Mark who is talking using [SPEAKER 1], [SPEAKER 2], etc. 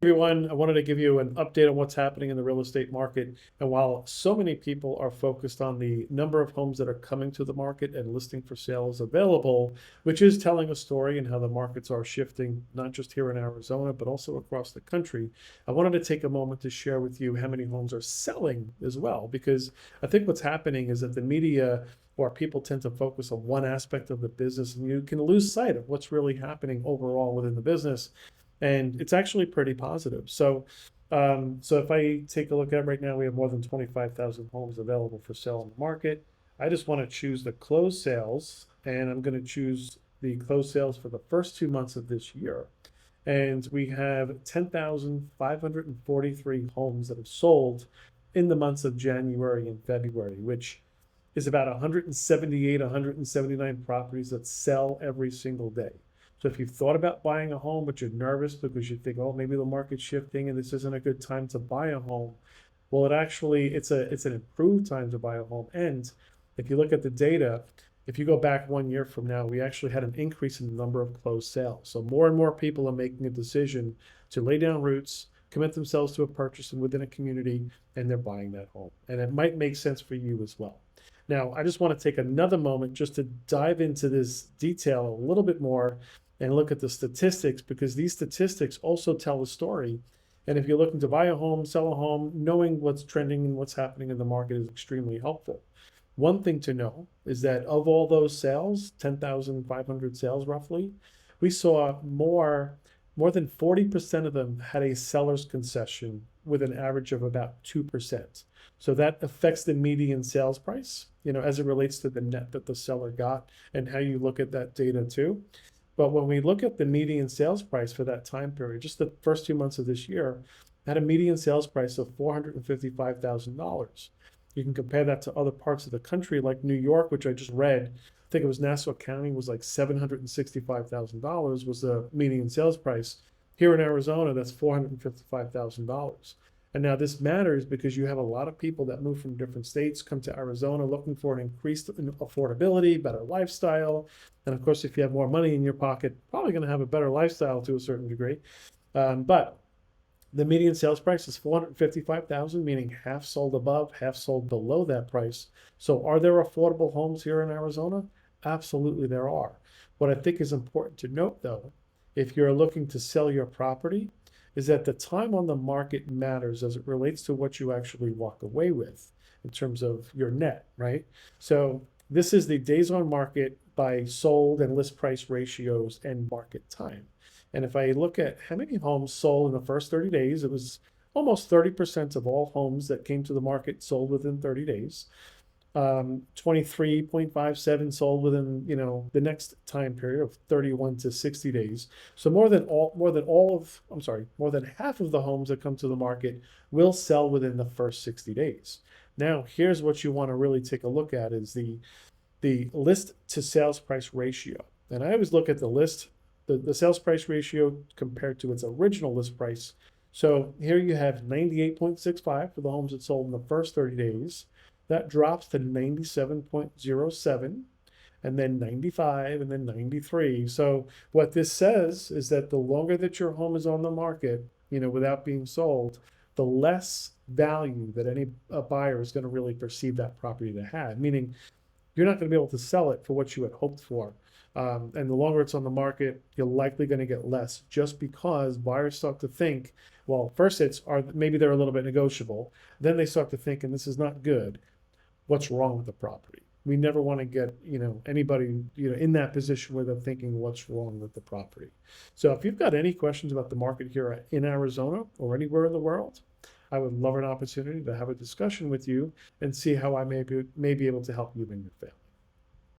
[SPEAKER 1] Everyone, I wanted to give you an update on what's happening in the real estate market. And while so many people are focused on the number of homes that are coming to the market and listing for sales available, which is telling a story and how the markets are shifting, not just here in Arizona, but also across the country, I wanted to take a moment to share with you how many homes are selling as well, because I think what's happening is that the media or people tend to focus on one aspect of the business, and you can lose sight of what's really happening overall within the business. And it's actually pretty positive. So if I take a look at right now, we have more than 25,000 homes available for sale on the market. I just want to choose the closed sales, and I'm going to choose the closed sales for the first 2 months of this year. And we have 10,543 homes that have sold in the months of January and February, which is about 178, 179 properties that sell every single day. So if you've thought about buying a home, but you're nervous because you think, oh, maybe the market's shifting and this isn't a good time to buy a home. Well, it's an improved time to buy a home. And if you look at the data, if you go back 1 year from now, we actually had an increase in the number of closed sales. So more and more people are making a decision to lay down roots, commit themselves to a purchase within a community, and they're buying that home. And it might make sense for you as well. Now, I just want to take another moment just to dive into this detail a little bit more and look at the statistics, because these statistics also tell a story. And if you're looking to buy a home, sell a home, knowing what's trending and what's happening in the market is extremely helpful. One thing to know is that of all those sales, 10,500 sales roughly, we saw more than 40% of them had a seller's concession with an average of about 2%. So that affects the median sales price, as it relates to the net that the seller got and how you look at that data too. But when we look at the median sales price for that time period, just the first 2 months of this year, had a median sales price of $455,000. You can compare that to other parts of the country, like New York, which I just read. I think it was Nassau County was like $765,000 was the median sales price. Here in Arizona, that's $455,000. And now this matters because you have a lot of people that move from different states, come to Arizona looking for an increased affordability, better lifestyle. And of course, if you have more money in your pocket, probably going to have a better lifestyle to a certain degree. But the median sales price is $455,000, meaning half sold above, half sold below that price. So are there affordable homes here in Arizona? Absolutely there are. What I think is important to note though, if you're looking to sell your property, is that the time on the market matters as it relates to what you actually walk away with in terms of your net, right? So this is the days on market by sold and list price ratios and market time. And if I look at how many homes sold in the first 30 days, it was almost 30% of all homes that came to the market sold within 30 days. 23.57 sold within, the next time period of 31 to 60 days. So more than half of the homes that come to the market will sell within the first 60 days. Now, here's what you want to really take a look at is the list to sales price ratio. And I always look at the sales price ratio compared to its original list price. So here you have 98.65 for the homes that sold in the first 30 days. That drops to 97.07, and then 95, and then 93. So what this says is that the longer that your home is on the market, without being sold, the less value that any buyer is going to really perceive that property to have, meaning you're not going to be able to sell it for what you had hoped for. And the longer it's on the market, you're likely going to get less just because buyers start to think, well, first maybe they're a little bit negotiable. Then they start to think, and this is not good, what's wrong with the property? We never want to get, anybody, in that position where they're thinking what's wrong with the property. So if you've got any questions about the market here in Arizona or anywhere in the world, I would love an opportunity to have a discussion with you and see how I may be able to help you and your family.